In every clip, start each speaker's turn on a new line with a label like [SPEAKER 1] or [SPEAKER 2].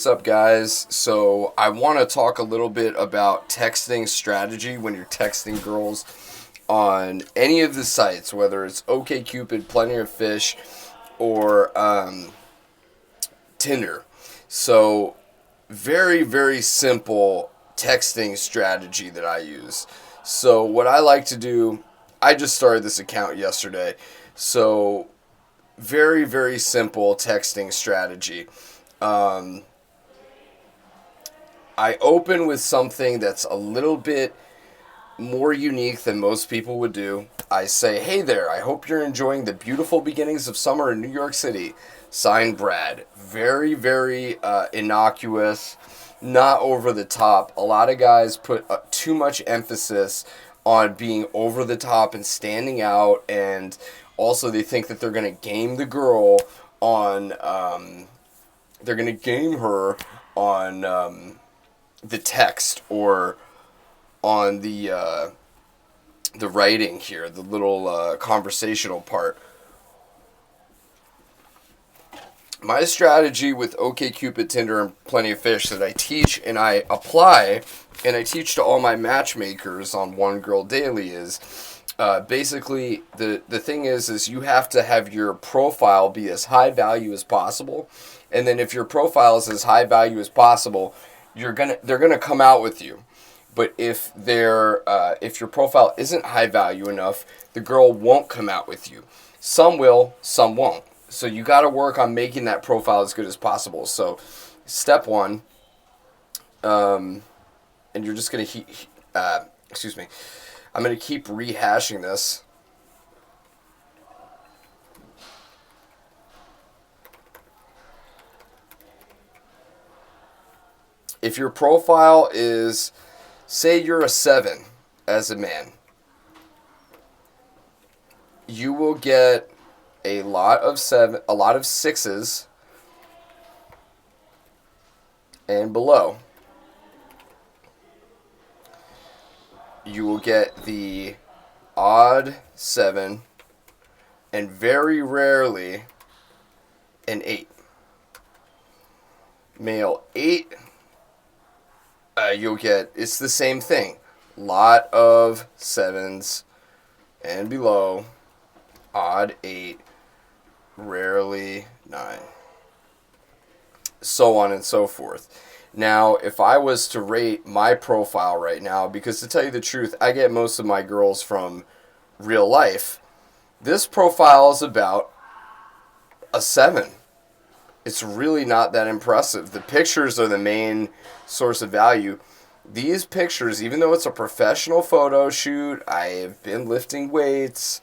[SPEAKER 1] What's up, guys? So, I want to talk a little bit about texting strategy when you're texting girls on any of the sites, whether it's OKCupid, Plenty of Fish, or Tinder. So, very, very simple texting strategy that I use. So, what I like to do, I just started this account yesterday. So, very, very simple texting strategy. Um, I open with something that's a little bit more unique than most people would do. I say, "Hey there, I hope you're enjoying the beautiful beginnings of summer in New York City." Signed, Brad. Very, very innocuous, not over the top. A lot of guys put too much emphasis on being over the top and standing out, and also they think that they're going to game the girl on, they're going to game her on the text or on the writing here, the little conversational part. My strategy with OKCupid, Tinder, and Plenty of Fish that I teach and I apply and I teach to all my matchmakers on One Girl Daily is basically the thing is you have to have your profile be as high value as possible, and then if your profile is as high value as possible, they're gonna come out with you. But if if your profile isn't high value enough, the girl won't come out with you. Some will, some won't. So you got to work on making that profile as good as possible. So step one, and you're just gonna excuse me, I'm gonna keep rehashing this. If your profile is, say you're a 7 as a man, you will get a lot of 6s and below. You will get the odd 7 and very rarely an 8. Male 8, you'll get, it's the same thing. Lot of 7s and below, odd 8, rarely 9, so on and so forth. Now, if I was to rate my profile right now, because to tell you the truth, I get most of my girls from real life, this profile is about a 7. It's really not that impressive. The pictures are the main source of value. These pictures, even though it's a professional photo shoot, I have been lifting weights,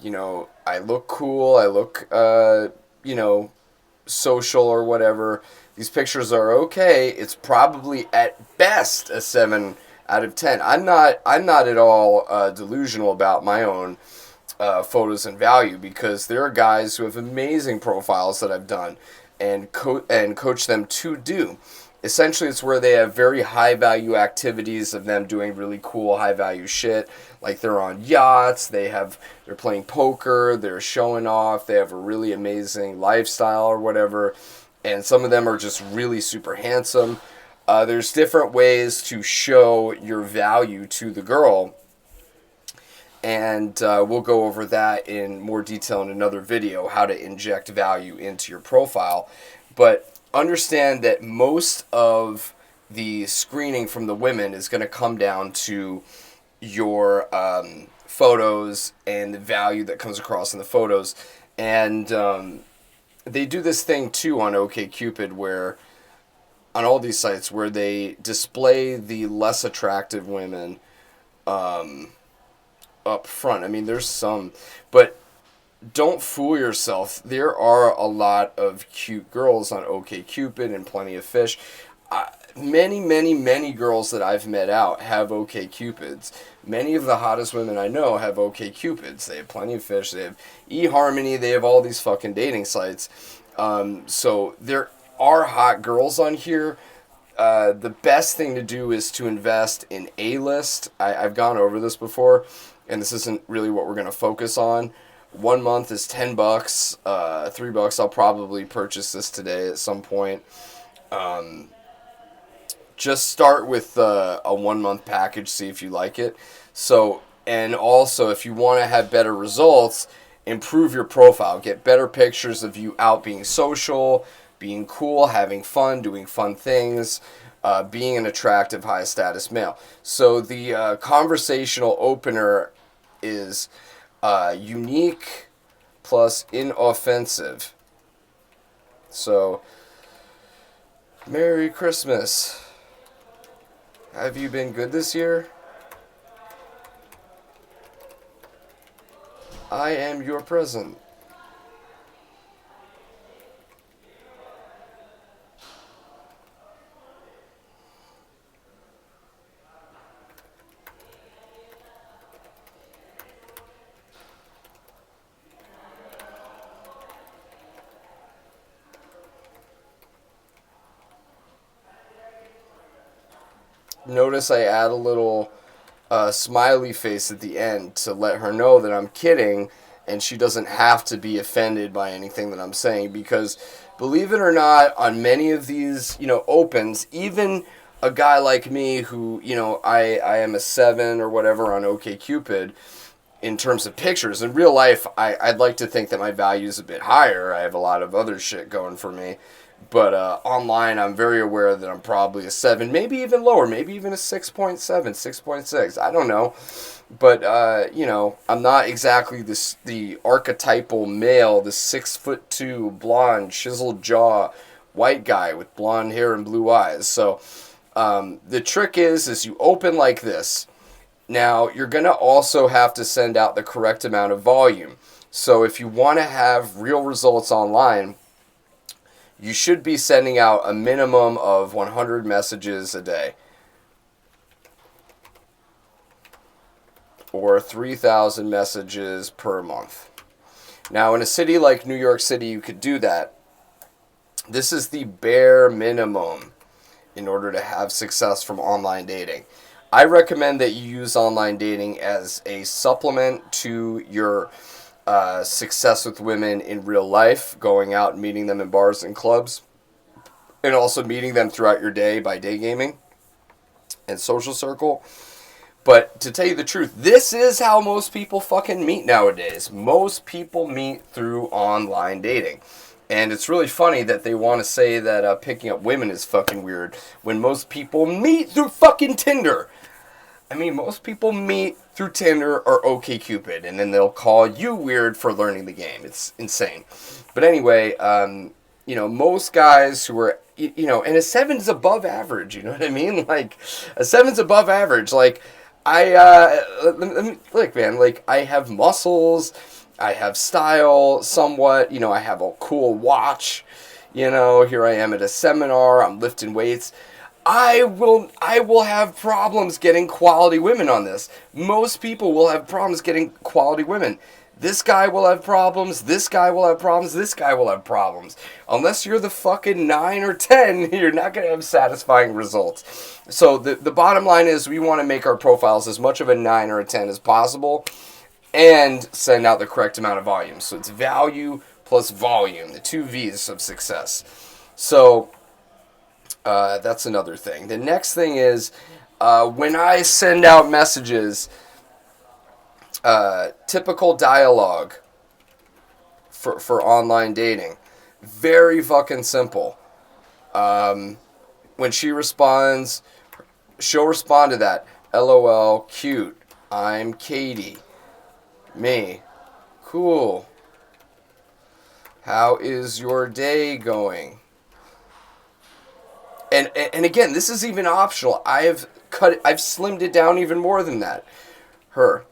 [SPEAKER 1] I look cool, I look, social or whatever. These pictures are okay. It's probably at best a 7 out of 10. I'm not at all delusional about my own photos and value, because there are guys who have amazing profiles that I've done and coach them to do. Essentially, it's where they have very high value activities of them doing really cool high value shit. Like they're on yachts, they're playing poker, they're showing off, they have a really amazing lifestyle or whatever. And some of them are just really super handsome. There's different ways to show your value to the girl. And we'll go over that in more detail in another video, how to inject value into your profile. But understand that most of the screening from the women is going to come down to your photos and the value that comes across in the photos. And they do this thing too on OKCupid, where on all these sites, where they display the less attractive women up front. I mean, there's some, but don't fool yourself. There are a lot of cute girls on OKCupid and Plenty of Fish. Many, many, many girls that I've met out have OKCupids. Many of the hottest women I know have OKCupids. They have Plenty of Fish. They have eHarmony. They have all these fucking dating sites. So there are hot girls on here. The best thing to do is to invest in A-list. I've gone over this before, and this isn't really what we're going to focus on. 1 month is $10. $3, I'll probably purchase this today at some point. Um, just start with a 1 month package, see if you like it. So, and also if you want to have better results, improve your profile, get better pictures of you out being social, being cool, having fun, doing fun things, being an attractive, high status male. So the conversational opener is unique plus inoffensive. So, Merry Christmas. Have you been good this year? I am your present. Notice I add a little smiley face at the end to let her know that I'm kidding and she doesn't have to be offended by anything that I'm saying, because believe it or not, on many of these, opens, even a guy like me who, I am a 7 or whatever on OKCUPID in terms of pictures. In real life, I'd like to think that my value is a bit higher. I have a lot of other shit going for me. But online, I'm very aware that I'm probably a 7, maybe even lower, maybe even a 6.7, 6.6. I don't know. But, I'm not exactly the archetypal male, the 6'2", blonde, chiseled jaw, white guy with blonde hair and blue eyes. So the trick is you open like this. Now, you're going to also have to send out the correct amount of volume. So if you want to have real results online, you should be sending out a minimum of 100 messages a day, or 3,000 messages per month. Now, in a city like New York City, you could do that. This is the bare minimum in order to have success from online dating. I recommend that you use online dating as a supplement to your success with women in real life, going out and meeting them in bars and clubs, and also meeting them throughout your day by day gaming and social circle. But to tell you the truth, this is how most people fucking meet nowadays. Most people meet through online dating. And it's really funny that they want to say that picking up women is fucking weird when most people meet through fucking Tinder. I mean, most people meet through Tinder or OKCupid, and then they'll call you weird for learning the game. It's insane. But anyway, most guys who are, and a 7's above average, you know what I mean? Like, a 7's above average. Like, let me, look, man, like, I have muscles, I have style somewhat, I have a cool watch, here I am at a seminar, I'm lifting weights. I will have problems getting quality women on this. Most people will have problems getting quality women. This guy will have problems, this guy will have problems, this guy will have problems. Unless you're the fucking 9 or 10, you're not going to have satisfying results. So the bottom line is we want to make our profiles as much of a 9 or a 10 as possible and send out the correct amount of volume. So it's value plus volume, the two V's of success. So that's another thing. The next thing is when I send out messages, typical dialogue for online dating. Very fucking simple. When she responds, she'll respond to that. LOL, cute. I'm Katie. Me. Cool. How is your day going? And again, this is even optional. I've slimmed it down even more than that. Her.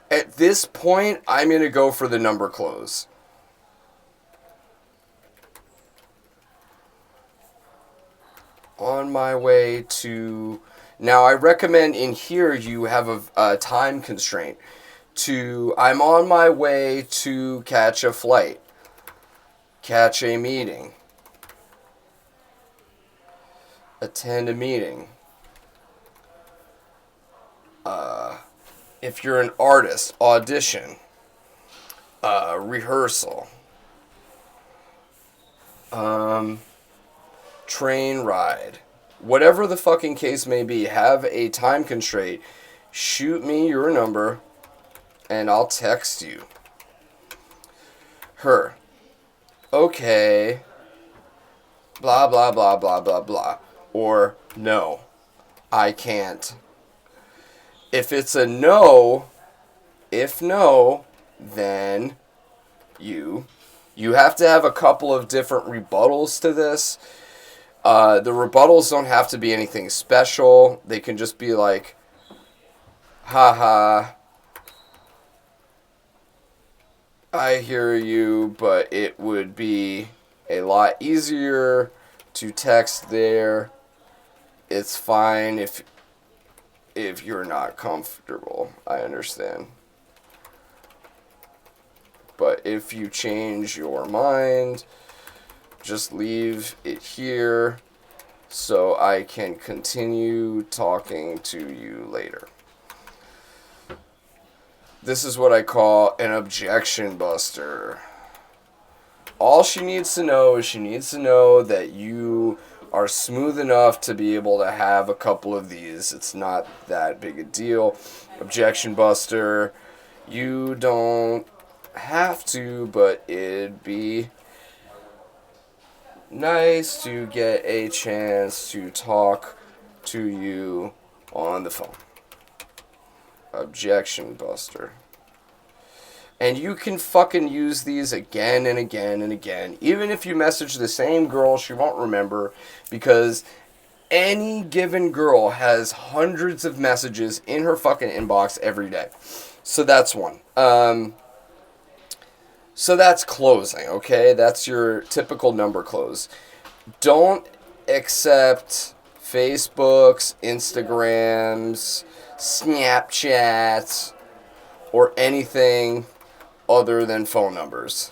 [SPEAKER 1] At this point, I'm going to go for the number close. On my way to... Now, I recommend in here you have a time constraint. I'm on my way to catch a flight. Catch a meeting. Attend a meeting. If you're an artist, audition. rehearsal, train ride, whatever the fucking case may be, have a time constraint. Shoot me your number and I'll text you. Her. Okay. Blah, blah, blah, blah, blah, blah. Or no, I can't. If it's a no, then you have to have a couple of different rebuttals to this. The rebuttals don't have to be anything special. They can just be like, haha, I hear you, but it would be a lot easier to text there. It's fine if you're not comfortable. I understand. But if you change your mind, just leave it here so I can continue talking to you later. This is what I call an objection buster. All she needs to know is that you are smooth enough to be able to have a couple of these. It's not that big a deal. Objection buster. You don't have to, but it'd be nice to get a chance to talk to you on the phone. Objection buster. And you can fucking use these again and again and again. Even if you message the same girl, she won't remember, because any given girl has hundreds of messages in her fucking inbox every day. So that's one. So that's closing, okay? That's your typical number close. Don't accept Facebooks, Instagrams, Snapchats, or anything other than phone numbers.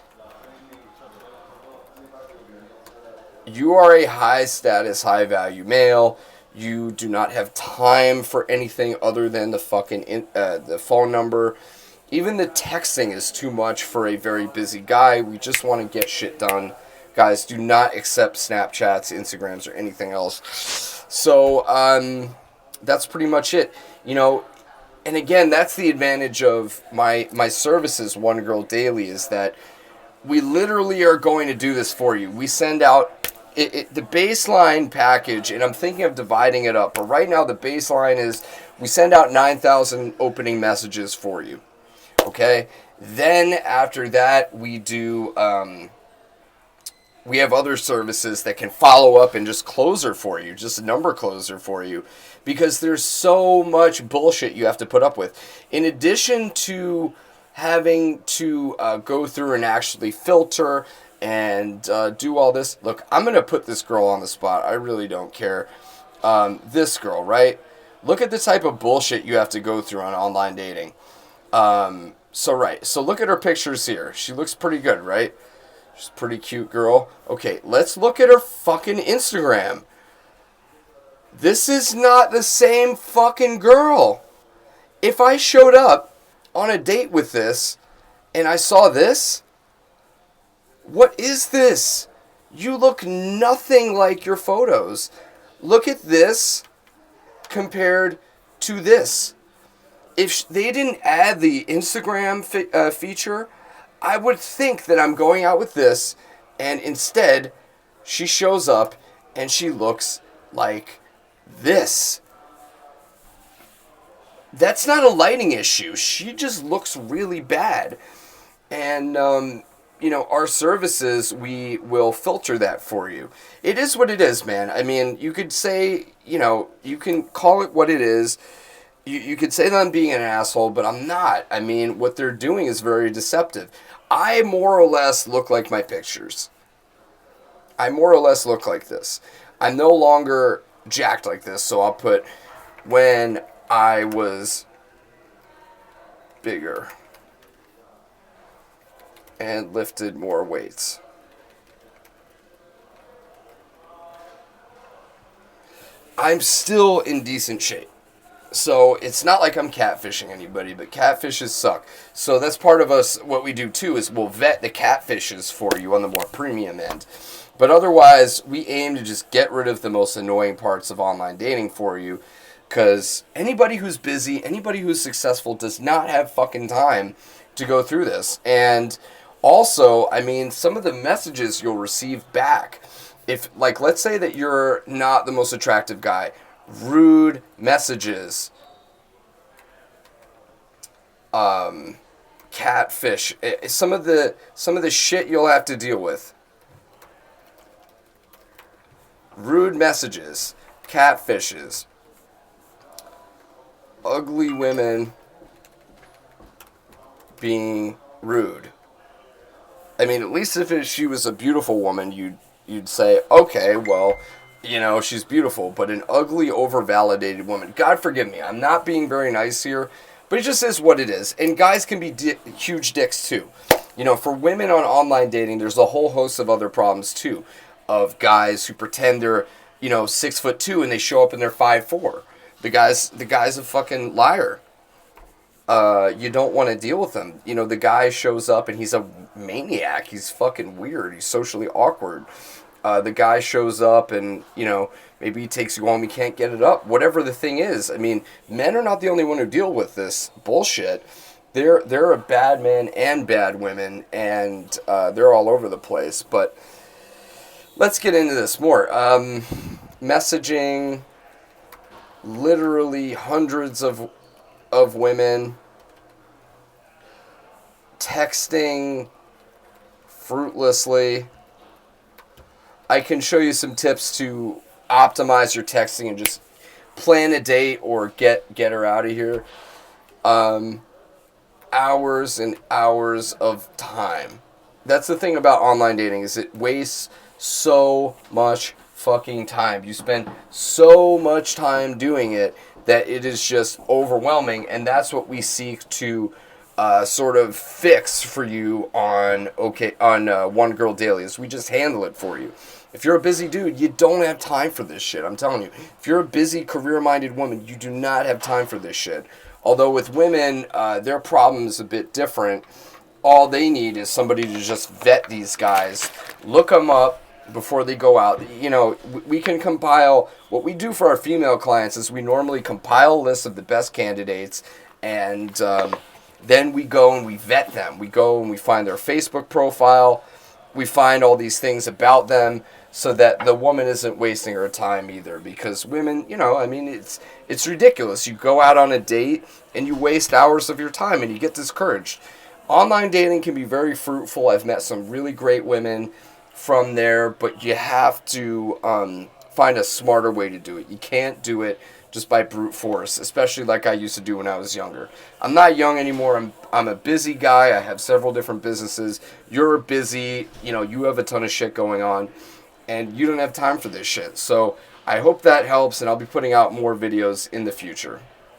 [SPEAKER 1] You are a high status, high value male. You do not have time for anything other than the fucking the phone number. Even the texting is too much for a very busy guy. We just want to get shit done. Guys, do not accept Snapchats, Instagrams, or anything else. So, that's pretty much it. You know, and again, that's the advantage of my services, One Girl Daily, is that we literally are going to do this for you. We send out the baseline package, and I'm thinking of dividing it up. But right now, the baseline is we send out 9,000 opening messages for you. Okay? Then after that, we do... we have other services that can follow up and just closer for you, just a number closer for you, because there's so much bullshit you have to put up with. In addition to having to go through and actually filter and do all this, look, I'm going to put this girl on the spot. I really don't care. This girl, right? Look at the type of bullshit you have to go through on online dating. So look at her pictures here. She looks pretty good, right? She's a pretty cute girl. Okay, let's look at her fucking Instagram. This is not the same fucking girl. If I showed up on a date with this and I saw this, what is this? You look nothing like your photos. Look at this compared to this. If they didn't add the Instagram feature, I would think that I'm going out with this, and instead, she shows up and she looks like this. That's not a lighting issue. She just looks really bad. And, our services, we will filter that for you. It is what it is, man. I mean, you could say, you can call it what it is. You could say that I'm being an asshole, but I'm not. I mean, what they're doing is very deceptive. I more or less look like my pictures. I more or less look like this. I'm no longer jacked like this, so I'll put when I was bigger and lifted more weights. I'm still in decent shape. So it's not like I'm catfishing anybody, but catfishes suck. So that's part of us. What we do too is we'll vet the catfishes for you on the more premium end. But otherwise, we aim to just get rid of the most annoying parts of online dating for you. Because anybody who's busy, anybody who's successful does not have fucking time to go through this. And also, I mean, some of the messages you'll receive back. If, like, let's say that you're not the most attractive guy. Rude messages, catfish, some of the shit you'll have to deal with. Rude messages, catfishes, ugly women being rude. I mean, at least if she was a beautiful woman, you'd say, okay, well, you know, she's beautiful, but an ugly, overvalidated woman. God forgive me, I'm not being very nice here, but it just is what it is. And guys can be huge dicks too. You know, for women on online dating, there's a whole host of other problems too. Of guys who pretend they're, you know, 6'2" and they show up and they're 5'4". The guy's a fucking liar. You don't want to deal with him. You know, the guy shows up and he's a maniac. He's fucking weird. He's socially awkward. The guy shows up and, you know, maybe he takes you home, he can't get it up. Whatever the thing is. I mean, men are not the only one who deal with this bullshit. There are bad men and bad women, and they're all over the place. But let's get into this more. Messaging, literally hundreds of women, texting fruitlessly. I can show you some tips to optimize your texting and just plan a date or get her out of here. Hours and hours of time. That's the thing about online dating, is it wastes so much fucking time. You spend so much time doing it that it is just overwhelming, and that's what we seek to sort of fix for you on One Girl Daily. Is we just handle it for you. If you're a busy dude, you don't have time for this shit. I'm telling you. If you're a busy, career-minded woman, you do not have time for this shit. Although with women, their problem is a bit different. All they need is somebody to just vet these guys, look them up before they go out. You know, we can compile, what we do for our female clients is we normally compile a list of the best candidates, and then we go and we vet them. We go and we find their Facebook profile. We find all these things about them so that the woman isn't wasting her time either. Because women, you know, I mean, it's ridiculous. You go out on a date and you waste hours of your time and you get discouraged. Online dating can be very fruitful. I've met some really great women from there, but you have to find a smarter way to do it. You can't do it just by brute force, especially like I used to do when I was younger. I'm not young anymore. I'm a busy guy. I have several different businesses. You're busy. You know, you have a ton of shit going on, and you don't have time for this shit. So I hope that helps, and I'll be putting out more videos in the future.